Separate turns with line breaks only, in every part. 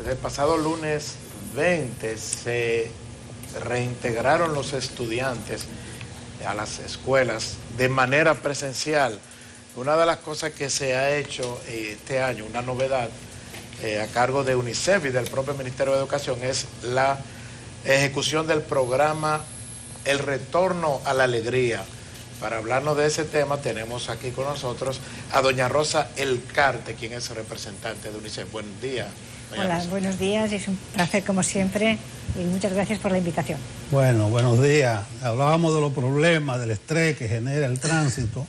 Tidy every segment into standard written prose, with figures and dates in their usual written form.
Desde el pasado lunes 20 se reintegraron los estudiantes a las escuelas de manera presencial. Una de las cosas que se ha hecho este año, una novedad a cargo de UNICEF y del propio Ministerio de Educación, es la ejecución del programa El Retorno a la Alegría. Para hablarnos de ese tema tenemos aquí con nosotros a doña Rosa Elcarte, quien es representante de UNICEF. Buen día.
Hola, buenos días, es un placer como siempre y muchas gracias por la invitación.
Bueno, buenos días. Hablábamos de los problemas, del estrés que genera el tránsito,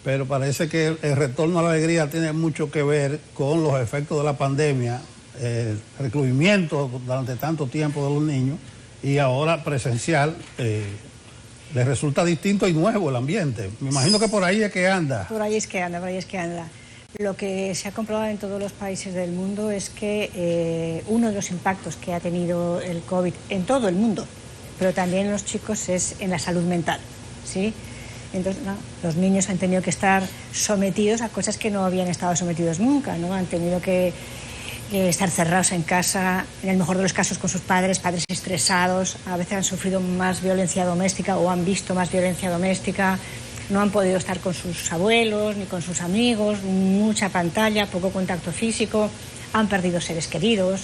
pero parece que el retorno a la alegría tiene mucho que ver con los efectos de la pandemia, el recluimiento durante tanto tiempo de los niños y ahora presencial. Les resulta distinto y nuevo el ambiente. Me imagino que por ahí es que anda.
Por ahí es que anda, por ahí es que anda. Lo que se ha comprobado en todos los países del mundo es que uno de los impactos que ha tenido el COVID en todo el mundo, pero también en los chicos, es en la salud mental, ¿sí? Entonces, no, los niños han tenido que estar sometidos a cosas que no habían estado sometidos nunca, ¿no? Han tenido que estar cerrados en casa, en el mejor de los casos con sus padres estresados, a veces han sufrido más violencia doméstica o han visto más violencia doméstica, no han podido estar con sus abuelos ni con sus amigos, mucha pantalla, poco contacto físico, han perdido seres queridos,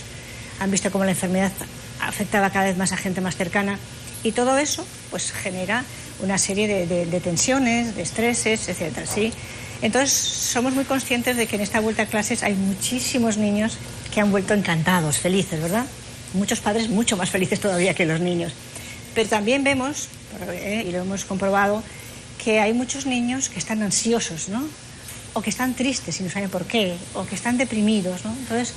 han visto cómo la enfermedad afectaba cada vez más a gente más cercana y todo eso pues genera una serie de tensiones, de estreses, etcétera, ¿sí? Entonces somos muy conscientes de que en esta vuelta a clases hay muchísimos niños que han vuelto encantados, felices, ¿verdad? Muchos padres mucho más felices todavía que los niños. Pero también vemos, y lo hemos comprobado, que hay muchos niños que están ansiosos, ¿no? O que están tristes y no saben por qué, o que están deprimidos, ¿no? Entonces,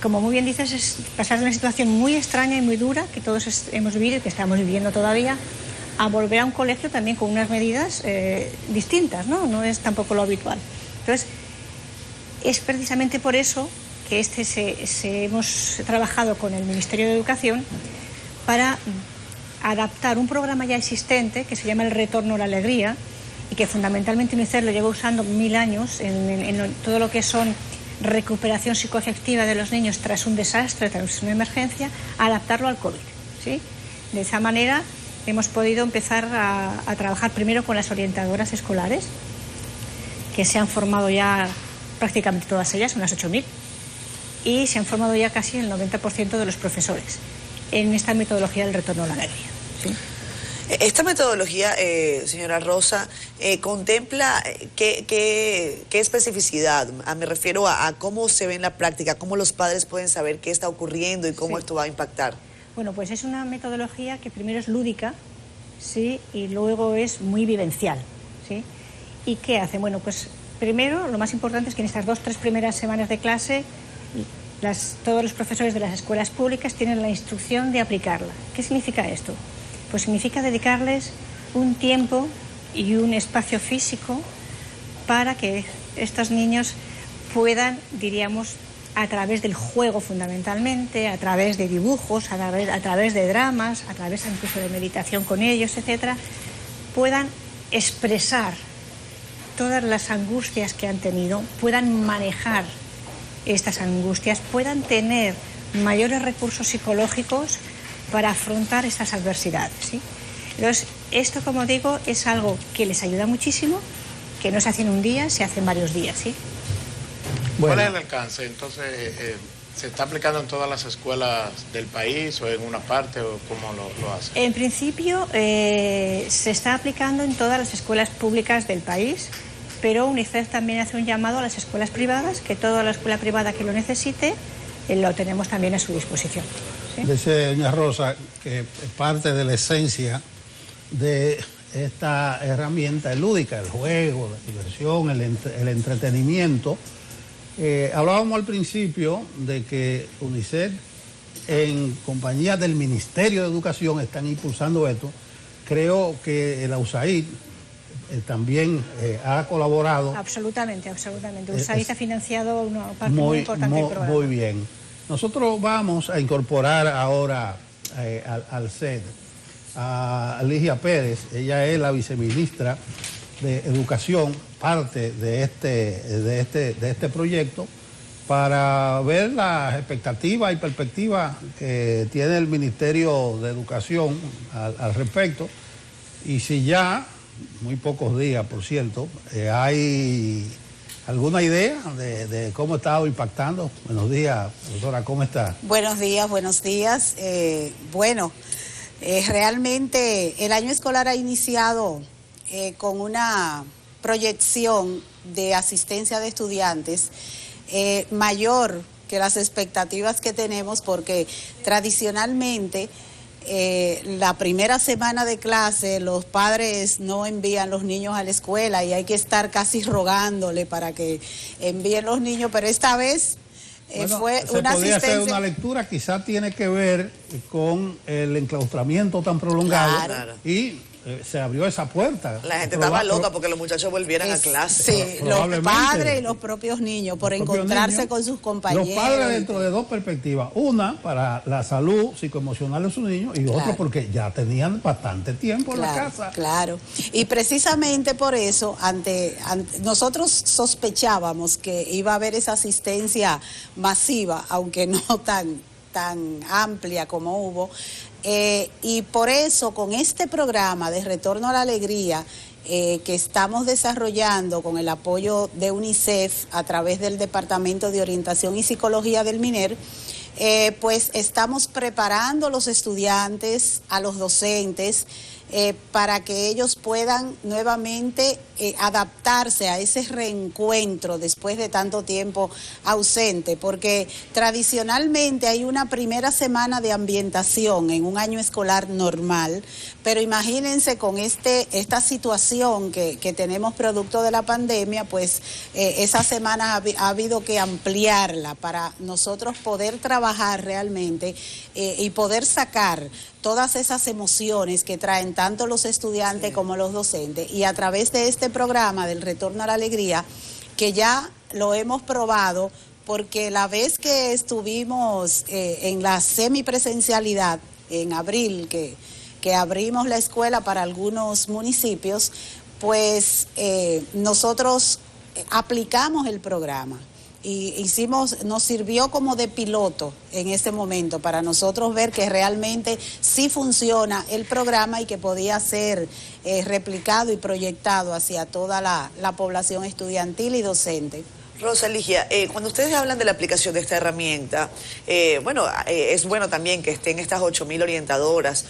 como muy bien dices, es pasar de una situación muy extraña y muy dura que todos hemos vivido y que estamos viviendo todavía, a volver a un colegio también con unas medidas distintas, ¿no? No es tampoco lo habitual. Entonces, es precisamente por eso que hemos trabajado con el Ministerio de Educación para adaptar un programa ya existente que se llama El Retorno a la Alegría y que fundamentalmente UNICEF lo lleva usando 1000 años en todo lo que son recuperación psicoafectiva de los niños tras un desastre, tras una emergencia, a adaptarlo al COVID, ¿sí? De esa manera hemos podido empezar a trabajar primero con las orientadoras escolares, que se han formado ya prácticamente todas ellas, unas 8000, y se han formado ya casi el 90% de los profesores en esta metodología del retorno a la alegría, ¿sí?
Esta metodología, señora Rosa, contempla qué especificidad. Me refiero a cómo se ve en la práctica, cómo los padres pueden saber qué está ocurriendo y cómo esto va a impactar.
Bueno, pues es una metodología que primero es lúdica, ¿sí? Y luego es muy vivencial, ¿sí? ¿Y qué hace? Bueno, pues primero lo más importante es que en estas 2-3 primeras semanas de clase todos los profesores de las escuelas públicas tienen la instrucción de aplicarla. ¿Qué significa esto? Pues significa dedicarles un tiempo y un espacio físico para que estos niños puedan, diríamos, a través del juego fundamentalmente, a través de dibujos, a través de dramas, a través incluso de meditación con ellos, etcétera, puedan expresar todas las angustias que han tenido, puedan manejar estas angustias, puedan tener mayores recursos psicológicos para afrontar estas adversidades, ¿sí? Entonces, esto, como digo, es algo que les ayuda muchísimo, que no se hace en un día, se hace en varios días, ¿sí?
Bueno. ¿Cuál es el alcance? Entonces, ¿se está aplicando en todas las escuelas del país o en una parte o cómo lo hace?
En principio, se está aplicando en todas las escuelas públicas del país, pero UNICEF también hace un llamado a las escuelas privadas, que toda la escuela privada que lo necesite, lo tenemos también a su disposición, ¿sí?
Dice doña Rosa que parte de la esencia de esta herramienta lúdica, el juego, la diversión, el entretenimiento. Hablábamos al principio de que UNICEF, en compañía del Ministerio de Educación, están impulsando esto. Creo que la USAID también ha colaborado.
Absolutamente, absolutamente. USAID ha financiado una parte muy importante del programa.
Muy bien. Nosotros vamos a incorporar ahora al CED a Ligia Pérez. Ella es la viceministra de Educación, parte de este proyecto, para ver las expectativas y perspectivas que tiene el Ministerio de Educación al respecto, y si ya, muy pocos días por cierto, hay alguna idea de cómo ha estado impactando. Buenos días, doctora, ¿cómo está?
Buenos días, buenos días. Realmente el año escolar ha iniciado con una proyección de asistencia de estudiantes mayor que las expectativas que tenemos, porque tradicionalmente la primera semana de clase los padres no envían los niños a la escuela y hay que estar casi rogándole para que envíen los niños, pero esta vez fue una asistencia.
Hacer una lectura, quizás tiene que ver con el enclaustramiento tan prolongado. Claro. Y se abrió esa puerta.
La gente estaba loca porque los muchachos volvieran a clase.
Sí, los padres y los propios niños, por encontrarse con sus compañeros.
Los padres dentro de dos perspectivas. Una, para la salud psicoemocional de sus niños, y otra porque ya tenían bastante tiempo en la casa.
Claro, y precisamente por eso, nosotros sospechábamos que iba a haber esa asistencia masiva, aunque no tan amplia como hubo. Y por eso, con este programa de Retorno a la Alegría que estamos desarrollando con el apoyo de UNICEF a través del Departamento de Orientación y Psicología del MINER, pues estamos preparando a los estudiantes, a los docentes, para que ellos puedan nuevamente adaptarse a ese reencuentro después de tanto tiempo ausente, porque tradicionalmente hay una primera semana de ambientación en un año escolar normal, pero imagínense con esta situación que tenemos producto de la pandemia, pues esa semana ha habido que ampliarla para nosotros poder trabajar realmente y poder sacar todas esas emociones que traen tanto los estudiantes como los docentes, y a través de este programa del Retorno a la Alegría, que ya lo hemos probado, porque la vez que estuvimos en la semipresencialidad en abril, que abrimos la escuela para algunos municipios, pues nosotros aplicamos el programa. Y nos sirvió como de piloto en ese momento para nosotros ver que realmente sí funciona el programa y que podía ser replicado y proyectado hacia toda la población estudiantil y docente.
Rosa Ligia, cuando ustedes hablan de la aplicación de esta herramienta, es bueno también que estén estas 8.000 orientadoras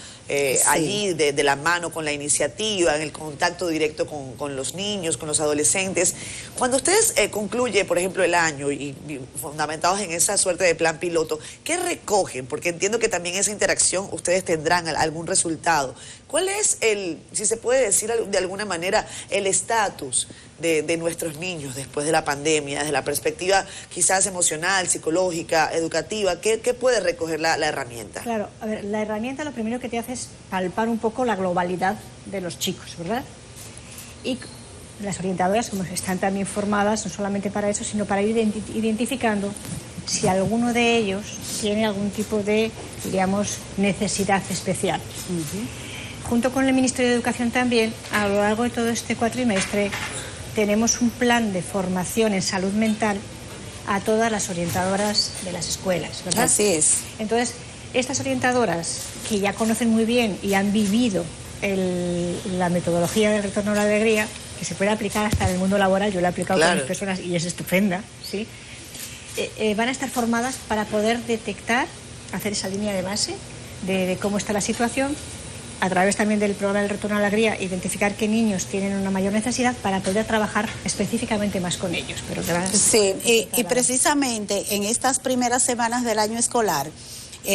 allí de la mano con la iniciativa, en el contacto directo con los niños, con los adolescentes. Cuando ustedes concluye, por ejemplo, el año y fundamentados en esa suerte de plan piloto, ¿qué recogen? Porque entiendo que también esa interacción ustedes tendrán algún resultado. ¿Cuál es si se puede decir de alguna manera, el estatus de nuestros niños después de la pandemia, desde la perspectiva quizás emocional, psicológica, educativa? ¿Qué puede recoger la herramienta?
Claro, a ver, la herramienta lo primero que te hace es palpar un poco la globalidad de los chicos, ¿verdad? Y las orientadoras, como están también formadas, no solamente para eso, sino para ir identificando si alguno de ellos tiene algún tipo de, digamos, necesidad especial. Junto con el Ministerio de Educación también, a lo largo de todo este cuatrimestre, tenemos un plan de formación en salud mental a todas las orientadoras de las escuelas, ¿verdad?
Así es.
Entonces, estas orientadoras que ya conocen muy bien y han vivido la metodología del Retorno a la Alegría, que se puede aplicar hasta en el mundo laboral, yo la he aplicado con mis personas y es estupenda, ¿sí? Van a estar formadas para poder detectar, hacer esa línea de base de cómo está la situación, a través también del programa del Retorno a la Alegría, identificar qué niños tienen una mayor necesidad para poder trabajar específicamente más con ellos. Pero
sí, y precisamente en estas primeras semanas del año escolar,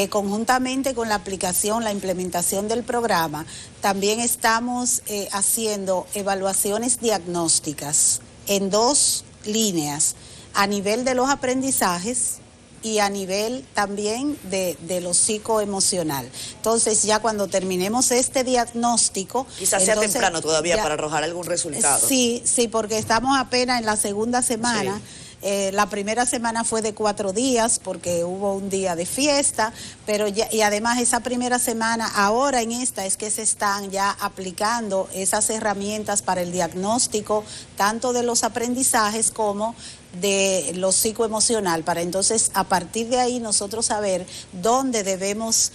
conjuntamente con la aplicación, la implementación del programa, también estamos haciendo evaluaciones diagnósticas en dos líneas, a nivel de los aprendizajes y a nivel también de lo psicoemocional. Entonces, ya cuando terminemos este diagnóstico...
Quizás sea temprano todavía para arrojar algún resultado.
Sí, porque estamos apenas en la segunda semana. Sí. La primera semana fue de 4 días porque hubo un día de fiesta, pero y además esa primera semana, ahora en esta es que se están ya aplicando esas herramientas para el diagnóstico, tanto de los aprendizajes como de lo psicoemocional, para entonces a partir de ahí nosotros saber dónde debemos,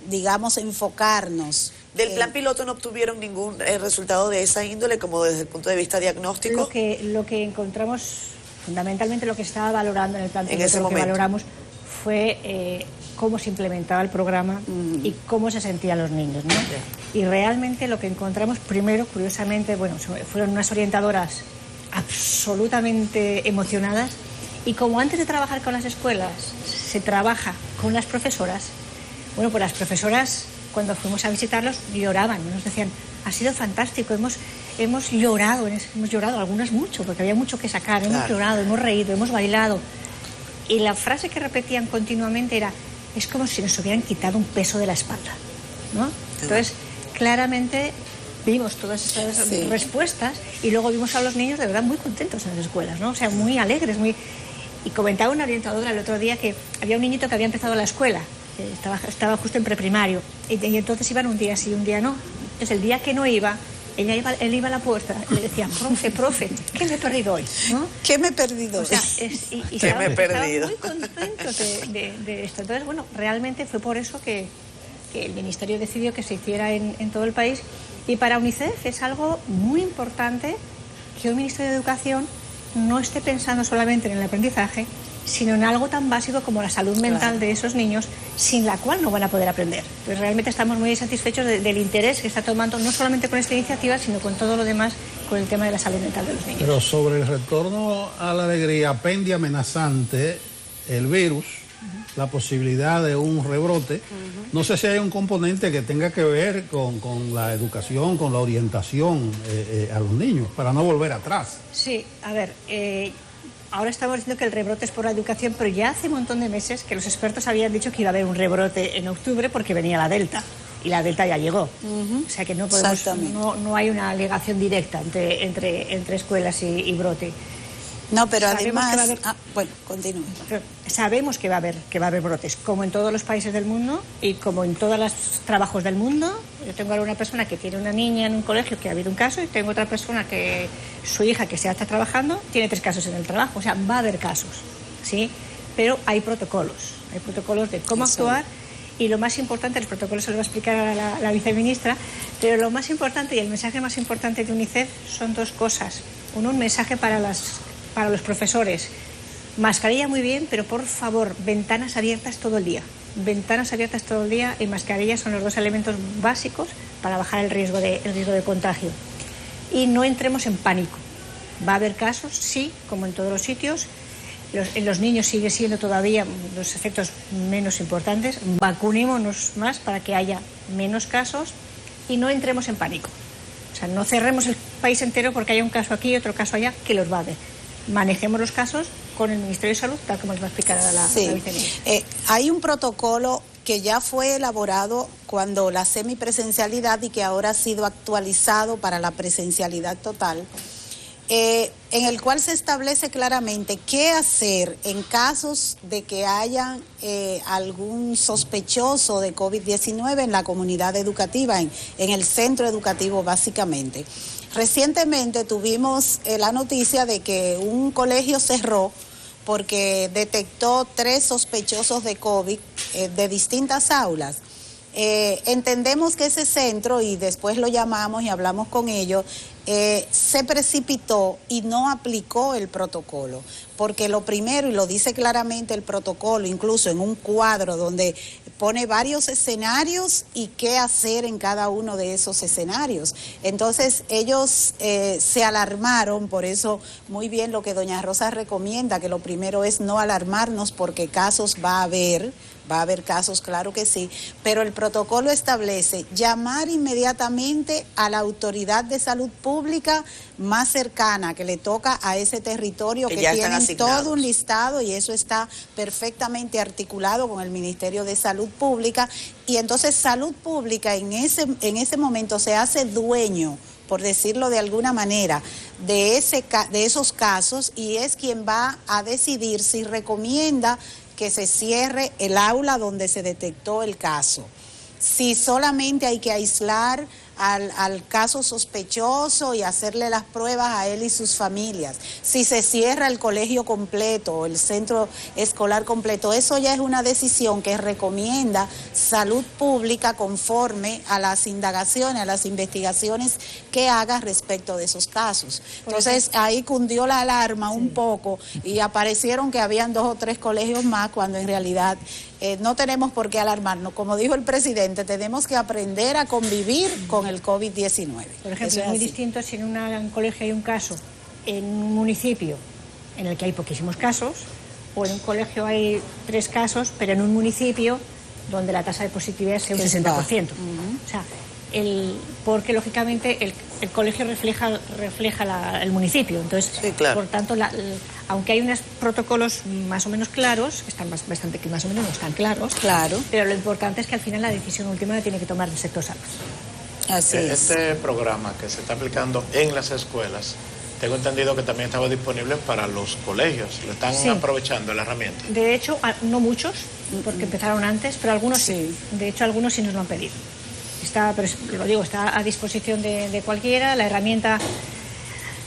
digamos, enfocarnos.
¿Del plan piloto no obtuvieron ningún resultado de esa índole, como desde el punto de vista diagnóstico?
Lo que encontramos, fundamentalmente lo que estaba valorando en el plan piloto, lo que valoramos fue cómo se implementaba el programa y cómo se sentían los niños, ¿no? Y realmente lo que encontramos primero, curiosamente, bueno, fueron unas orientadoras absolutamente emocionadas, y como antes de trabajar con las escuelas se trabaja con las profesoras, bueno, pues las profesoras, cuando fuimos a visitarlos, lloraban, nos decían, ha sido fantástico, hemos llorado, algunas mucho, porque había mucho que sacar, hemos llorado, hemos reído, hemos bailado. Y la frase que repetían continuamente era, es como si nos hubieran quitado un peso de la espalda, ¿no? Entonces, claramente vimos todas estas respuestas, y luego vimos a los niños de verdad muy contentos en las escuelas, ¿no? O sea, muy alegres, Y comentaba una orientadora el otro día que había un niñito que había empezado la escuela, estaba justo en preprimario, y entonces iban un día sí, un día no. Entonces el día que no iba, él iba a la puerta y le decía, profe, ¿qué me he perdido hoy? ¿No?
¿Qué me he perdido hoy?
O sea,
¿Qué me he perdido?
Estaban muy contentos de esto. Entonces, bueno, realmente fue por eso que el Ministerio decidió que se hiciera en todo el país, y para UNICEF es algo muy importante que un Ministerio de Educación no esté pensando solamente en el aprendizaje, sino en algo tan básico como la salud mental de esos niños, sin la cual no van a poder aprender. Pues realmente estamos muy satisfechos del interés que está tomando, no solamente con esta iniciativa, sino con todo lo demás, con el tema de la salud mental de los niños.
Pero sobre el retorno a la alegría, pende amenazante el virus, la posibilidad de un rebrote. No sé si hay un componente que tenga que ver con la educación, con la orientación a los niños, para no volver atrás.
Sí, a ver, ahora estamos diciendo que el rebrote es por la educación, pero ya hace un montón de meses que los expertos habían dicho que iba a haber un rebrote en octubre porque venía la Delta, y la Delta ya llegó. O sea que no podemos, no hay una ligación directa entre escuelas y brote.
No, pero además, bueno, continúe.
Sabemos que va a haber brotes, como en todos los países del mundo y como en todos los trabajos del mundo. Yo tengo ahora una persona que tiene una niña en un colegio que ha habido un caso, y tengo otra persona que su hija, que ya está trabajando, tiene 3 casos en el trabajo. O sea, va a haber casos, ¿sí? Pero hay protocolos de cómo actuar, y lo más importante, el protocolo se lo va a explicar a la viceministra, pero lo más importante y el mensaje más importante de UNICEF son 2 cosas. Uno, un mensaje para los profesores. Mascarilla muy bien, pero por favor, ventanas abiertas todo el día. Ventanas abiertas todo el día y mascarillas son los 2 elementos básicos para bajar el riesgo de contagio. Y no entremos en pánico. Va a haber casos, sí, como en todos los sitios. En los niños sigue siendo todavía los efectos menos importantes. Vacunémonos más para que haya menos casos y no entremos en pánico. O sea, no cerremos el país entero porque haya un caso aquí y otro caso allá, que los va a haber. Manejemos los casos con el Ministerio de Salud, tal como les va a explicar la viceministra.
Hay un protocolo que ya fue elaborado cuando la semipresencialidad y que ahora ha sido actualizado para la presencialidad total, en el cual se establece claramente qué hacer en casos de que haya algún sospechoso de COVID-19 en la comunidad educativa, en el centro educativo básicamente. Recientemente tuvimos la noticia de que un colegio cerró porque detectó 3 sospechosos de COVID de distintas aulas. Entendemos que ese centro, y después lo llamamos y hablamos con ellos, se precipitó y no aplicó el protocolo, porque lo primero, y lo dice claramente el protocolo, incluso en un cuadro donde pone varios escenarios y qué hacer en cada uno de esos escenarios. Entonces ellos se alarmaron, por eso muy bien lo que doña Rosa recomienda, que lo primero es no alarmarnos porque casos va a haber casos, claro que sí, pero el protocolo establece llamar inmediatamente a la autoridad de salud pública más cercana que le toca a ese territorio, que tienen todo un listado, y eso está perfectamente articulado con el Ministerio de Salud Pública, y entonces Salud Pública en ese momento se hace dueño, por decirlo de alguna manera, de esos casos, y es quien va a decidir si recomienda que se cierre el aula donde se detectó el caso. Si solamente hay que aislar al caso sospechoso y hacerle las pruebas a él y sus familias. Si se cierra el colegio completo o el centro escolar completo, eso ya es una decisión que recomienda Salud Pública conforme a las indagaciones, a las investigaciones que haga respecto de esos casos. Entonces ahí cundió la alarma un poco y aparecieron que habían 2 o 3 colegios más cuando en realidad no tenemos por qué alarmarnos. Como dijo el presidente, tenemos que aprender a convivir con el COVID-19.
Por ejemplo, es muy distinto si en un colegio hay un caso en un municipio en el que hay poquísimos casos, o en un colegio hay 3 casos, pero en un municipio donde la tasa de positividad es un 60%. O sea, porque lógicamente el colegio refleja el municipio. Entonces,
sí, claro.
Por tanto, aunque hay unos protocolos más o menos claros, están bastante que más o menos no están claros,
claro,
pero lo importante es que al final la decisión última la tiene que tomar el sector salud.
Así es.
Este programa que se está aplicando en las escuelas, tengo entendido que también estaba disponible para los colegios. ¿Lo están aprovechando la herramienta?
De hecho, no muchos, porque empezaron antes, pero algunos sí. De hecho, algunos sí nos lo han pedido. Pero lo digo, está a disposición de cualquiera. La herramienta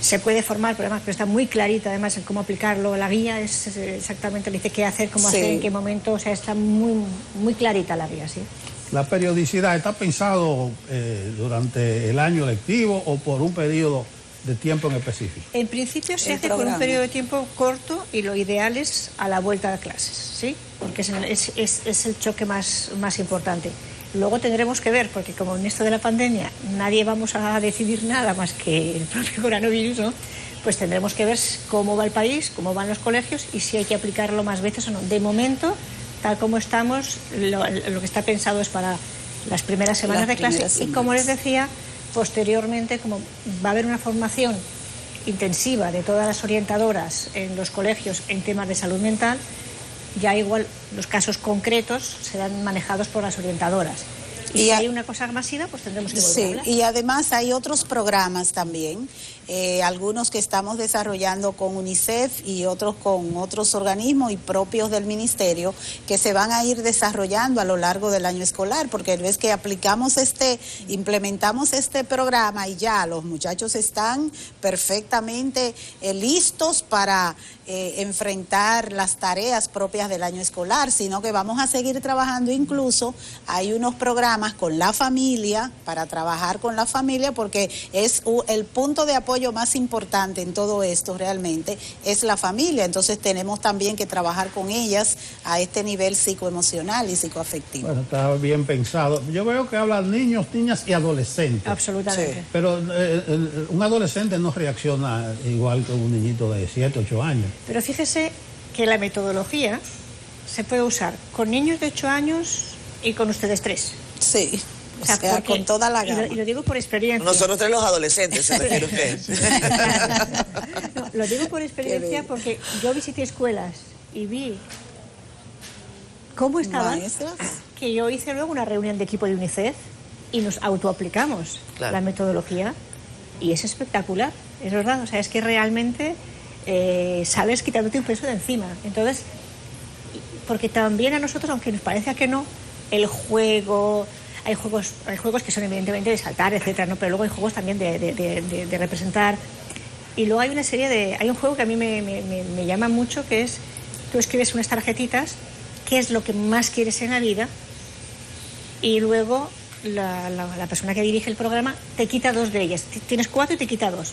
se puede formar, pero está muy clarita además en cómo aplicarlo. La guía es exactamente, le dice qué hacer, cómo hacer, en qué momento. O sea, está muy clarita la guía, sí.
¿La periodicidad está pensado durante el año lectivo o por un periodo de tiempo en específico?
En principio se hace por un periodo de tiempo corto y lo ideal es a la vuelta de clases, ¿sí? Porque es el choque más importante. Luego tendremos que ver, porque como en esto de la pandemia nadie vamos a decidir nada más que el propio coronavirus, ¿no? Pues tendremos que ver cómo va el país, cómo van los colegios y si hay que aplicarlo más veces o no. De momento, tal como estamos, lo que está pensado es para las primeras semanas de clase. Y como les decía, posteriormente, como va a haber una formación intensiva de todas las orientadoras en los colegios en temas de salud mental, ya igual los casos concretos serán manejados por las orientadoras. Y si hay una cosa masiva, pues tendremos que volver a hablar.
Y además hay otros programas también, algunos que estamos desarrollando con UNICEF y otros con otros organismos y propios del ministerio, que se van a ir desarrollando a lo largo del año escolar, porque ves que implementamos este programa y ya los muchachos están perfectamente listos para enfrentar las tareas propias del año escolar, sino que vamos a seguir trabajando. Incluso hay unos programas con la familia, para trabajar con la familia, porque es el punto de apoyo más importante en todo esto realmente es la familia. Entonces tenemos también que trabajar con ellas a este nivel psicoemocional y psicoafectivo.
Bueno, está bien pensado. Yo veo que hablan niños, niñas y adolescentes.
Absolutamente.
Sí.
Pero un adolescente no reacciona igual que un niñito de 7, 8 años.
Pero fíjese que la metodología se puede usar con niños de 8 años y con ustedes 3.
Sí, o sea con toda la gama.
Y lo digo por experiencia.
Nosotros 3 los adolescentes, se refiere usted.
No, lo digo por experiencia porque yo visité escuelas y vi cómo estaban, que yo hice luego una reunión de equipo de UNICEF y nos autoaplicamos la metodología y es espectacular, es verdad. O sea, es que realmente sales quitándote un peso de encima. Entonces, porque también a nosotros, aunque nos parezca que no, el juego, hay juegos que son evidentemente de saltar, etcétera, ¿no? Pero luego hay juegos también de representar. Y luego hay un juego que a mí me llama mucho, que es, tú escribes unas tarjetitas, qué es lo que más quieres en la vida, y luego la persona que dirige el programa te quita 2 de ellas. Tienes 4 y te quita 2.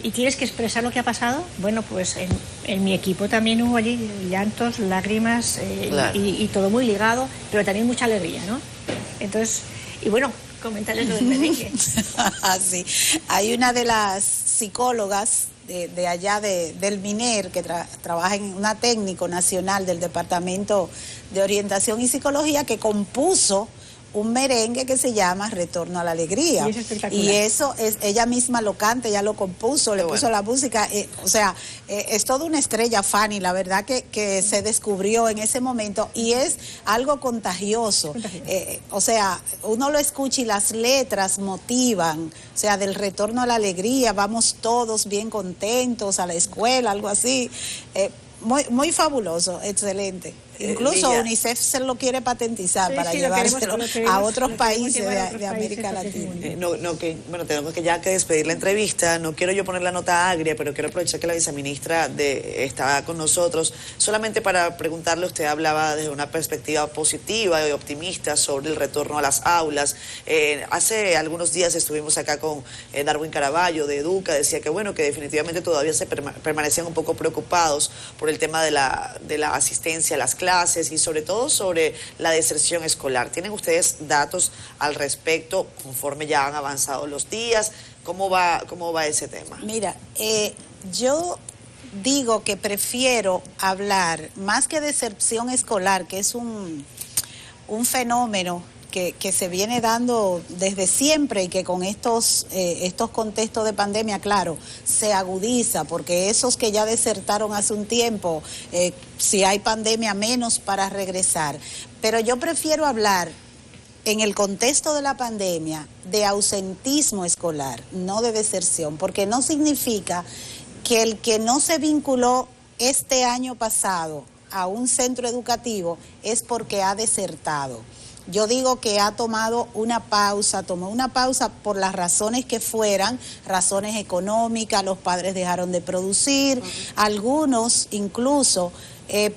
Y tienes que expresar lo que ha pasado. Bueno, pues en mi equipo también hubo allí llantos, lágrimas, claro. y todo muy ligado, pero también mucha alegría, ¿no? Entonces, y bueno, comentarles lo del merengue.
Sí, hay una de las psicólogas de allá del MINER que trabaja en una técnico nacional del Departamento de Orientación y Psicología, que compuso un merengue que se llama Retorno a la Alegría.
Y es espectacular.
Y eso ella misma lo canta, ella lo compuso, le puso la música. O sea, es toda una estrella, Fanny, la verdad que se descubrió en ese momento y es algo contagioso. O sea, uno lo escucha y las letras motivan, o sea, del retorno a la alegría, vamos todos bien contentos a la escuela, algo así. Muy fabuloso, excelente. Incluso
Ligia,
UNICEF se lo quiere patentizar
Sí,
para
sí,
llevárselo a otros países de
a
América
otros países
Latina.
bueno, tenemos que ya que despedir la entrevista. No quiero yo poner la nota agria, pero quiero aprovechar que la viceministra está con nosotros, solamente para preguntarle. Usted hablaba desde una perspectiva positiva y optimista sobre el retorno a las aulas. Hace algunos días estuvimos acá con Darwin Caraballo de Educa, decía que bueno, que definitivamente todavía se permanecían un poco preocupados por el tema de la asistencia a las clases y sobre todo sobre la deserción escolar. ¿Tienen ustedes datos al respecto conforme ya han avanzado los días? ¿Cómo va ese tema?
Mira, yo digo que prefiero hablar, más que deserción escolar, que es un fenómeno que se viene dando desde siempre y que con estos contextos de pandemia, claro, se agudiza, porque esos que ya desertaron hace un tiempo, si hay pandemia, menos para regresar. Pero yo prefiero hablar en el contexto de la pandemia de ausentismo escolar, no de deserción, porque no significa que el que no se vinculó este año pasado a un centro educativo es porque ha desertado. Yo digo que ha tomado una pausa, tomó una pausa por las razones que fueran, razones económicas, los padres dejaron de producir, algunos incluso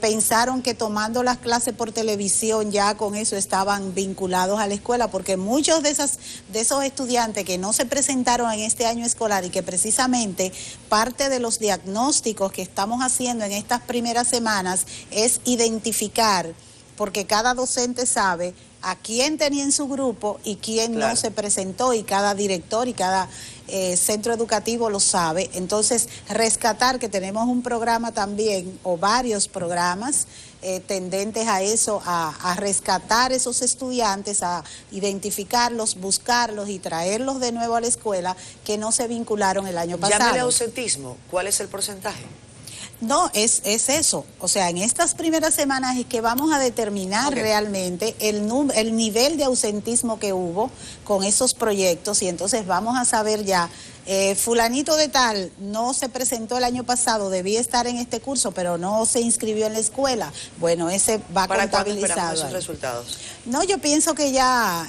pensaron que tomando las clases por televisión ya con eso estaban vinculados a la escuela, porque muchos de esos estudiantes que no se presentaron en este año escolar y que precisamente parte de los diagnósticos que estamos haciendo en estas primeras semanas es identificar, porque cada docente sabe a quién tenía en su grupo y quién no se presentó, y cada director y cada centro educativo lo sabe. Entonces, rescatar que tenemos un programa también, o varios programas tendentes a eso, a rescatar esos estudiantes, a identificarlos, buscarlos y traerlos de nuevo a la escuela que no se vincularon el año pasado.
Llámele ausentismo, ¿cuál es el porcentaje?
No, es eso. O sea, en estas primeras semanas es que vamos a determinar realmente el nivel de ausentismo que hubo con esos proyectos, y entonces vamos a saber ya, fulanito de tal no se presentó el año pasado, debía estar en este curso, pero no se inscribió en la escuela. Bueno, ese va contabilizado.
¿Para cuándo esperamos esos resultados?
No, yo pienso que ya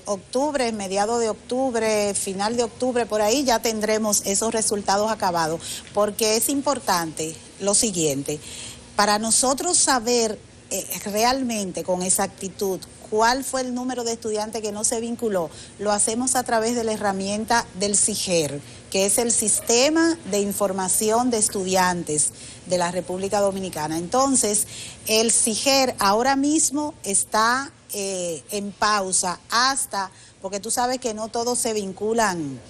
octubre, mediado de octubre, final de octubre, por ahí ya tendremos esos resultados acabados, porque es importante lo siguiente, para nosotros saber realmente con exactitud cuál fue el número de estudiantes que no se vinculó, lo hacemos a través de la herramienta del SIGER, que es el Sistema de Información de Estudiantes de la República Dominicana. Entonces, el SIGER ahora mismo está en pausa porque tú sabes que no todos se vinculan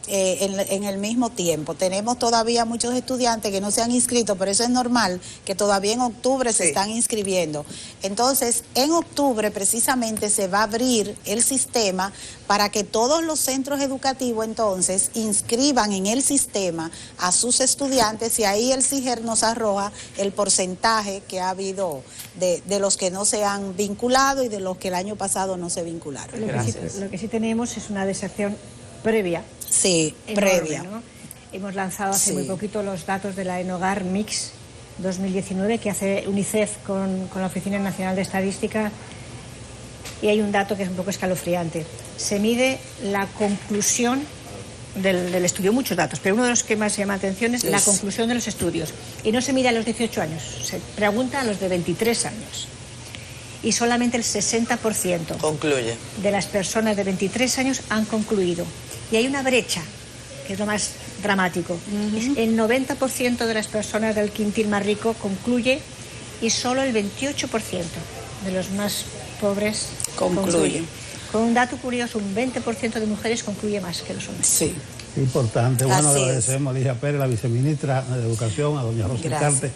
en el mismo tiempo. Tenemos todavía muchos estudiantes que no se han inscrito, pero eso es normal, que todavía en octubre se están inscribiendo. Entonces, en octubre precisamente se va a abrir el sistema para que todos los centros educativos entonces inscriban en el sistema a sus estudiantes, y ahí el SIGER nos arroja el porcentaje que ha habido de los que no se han vinculado y de los que el año pasado no se vincularon.
Lo que sí tenemos es una deserción previa.
Sí,
enorme,
previa.
¿no? Hemos lanzado hace muy poquito los datos de la ENOGAR Mix 2019 que hace UNICEF con la Oficina Nacional de Estadística, y hay un dato que es un poco escalofriante. Se mide la conclusión del estudio, muchos datos, pero uno de los que más llama atención es la conclusión de los estudios. Y no se mide a los 18 años, se pregunta a los de 23 años. Y solamente el 60%
concluye.
De las personas de 23 años han concluido. Y hay una brecha, que es lo más dramático. El 90% de las personas del quintil más rico concluye, y solo el 28% de los más pobres concluye. Con un dato curioso, un 20% de mujeres concluye más que los hombres.
Sí.
Importante. Bueno, agradecemos a Ligia Pérez, la viceministra de Educación, a doña Rosa Carte,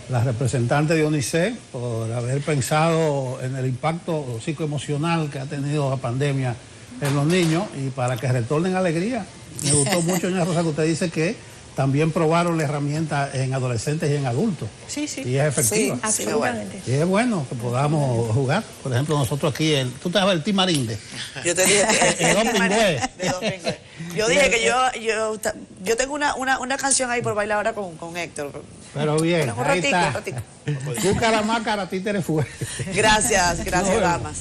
la representante de UNICEF, por haber pensado en el impacto psicoemocional que ha tenido la pandemia en los niños, y para que retornen alegría. Me gustó mucho, doña Rosa, que usted dice que también probaron la herramienta en adolescentes y en adultos.
Sí, sí.
Y es efectiva.
Sí,
Absolutamente.
Y es bueno que podamos jugar. Por ejemplo, nosotros aquí, tú te sabes el Timarinde.
Yo te dije que
El Don Pingüe.
de Don Pingüe. Yo dije que yo tengo una canción ahí por bailar ahora con Héctor.
Pero bien,
Un
ahí
ratico,
está.
un ratico.
Cúcara mácara, títere fue.
Gracias,
Nos vemos.
damas.